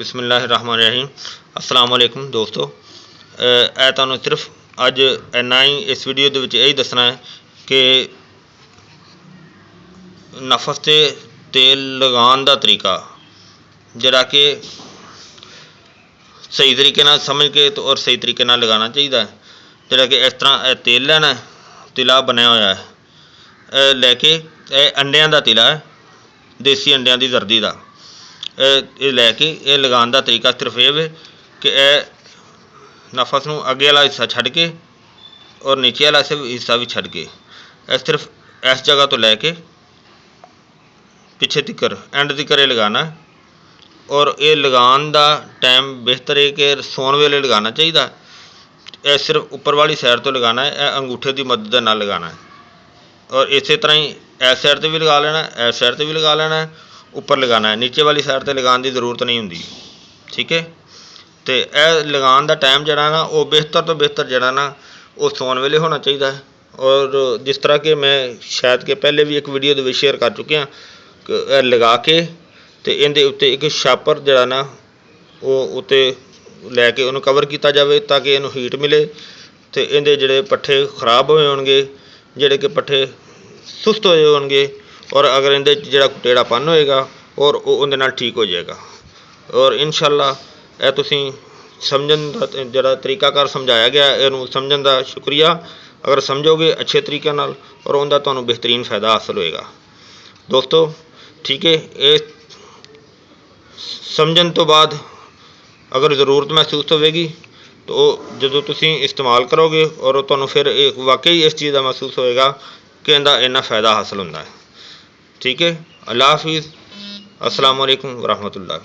बिस्मिल्लाहिर्रहमानिर्रहीम। अस्सलाम वालेकुम दोस्तों, मैं तुहानू सिर्फ अज इन्ना ही इस वीडियो के यही दसना है कि नफस से तेल लगाने का तरीका जरा कि सही तरीके नाल समझ के और सही तरीके नाल लगाना चाहिए। जरा कि इस तरह तेल लेना, तिला बनया होया है, लैके अंडिया का तिला है, देसी अंडिया की जर्दी का, ये लैके ये लगाने का तरीका सिर्फ ये वे कि नफस नूं अगे वाला हिस्सा छड्ड के और नीचे वाला हिस्सा भी छड्ड के सिर्फ इस जगह तो लैके पिछे तिकर एंड तिकर ये लगाना। और ये लगाने का टाइम बेहतर है कि सौन वेले लगाना चाहिए। यह सिर्फ उपर वाली साइड तो लगाना है, यह अंगूठे की मदद नाल लगाना है। और इस तरह ही इस साइड पर भी लगा लेना, इस साइड पर भी लगा लेना है, उपर लगाना है, नीचे वाली साइड पर लगाने की जरूरत नहीं होंगी। ठीक है, तो यह लगाने का टाइम जरा ना वो बेहतर तो बेहतर जरा ना वो सौन वेले होना चाहिए है। और जिस तरह के मैं शायद के पहले भी एक वीडियो के शेयर कर चुके हैं, लगा के तो इहदे उत्ते एक छापर जरा ना वो उत्ते लैके उन्होंने कवर किया जाए ताकि इनू हीट मिले। तो इहदे जिहड़े पट्ठे खराब होए होणगे, जिहड़े कि पट्ठे सुस्त होए होणगे, और अगर इहदे जिहड़ा टेढ़ापन होएगा और उहदे नाल ठीक हो जाएगा। और इंशाअल्लाह यह तुसीं समझण दा जिहड़ा तरीकाकार समझाया गया, इहनूं समझण दा शुक्रिया। अगर समझोगे अच्छे तरीके नाल और उहदा तुहानूं बेहतरीन फ़ायदा हासिल होएगा दोस्तों। ठीक है, ये समझण तो बाद अगर ज़रूरत महसूस होगी तो जो तुसीं इस्तेमाल करोगे और तुहानूं फिर वाकई इस चीज़ का महसूस होएगा कि इहदा इन्ना फ़ायदा हासिल होंदा है। ठीक है, अल्लाह हाफिज़, अस्सलाम वालेकुम वरहमतुल्लाह।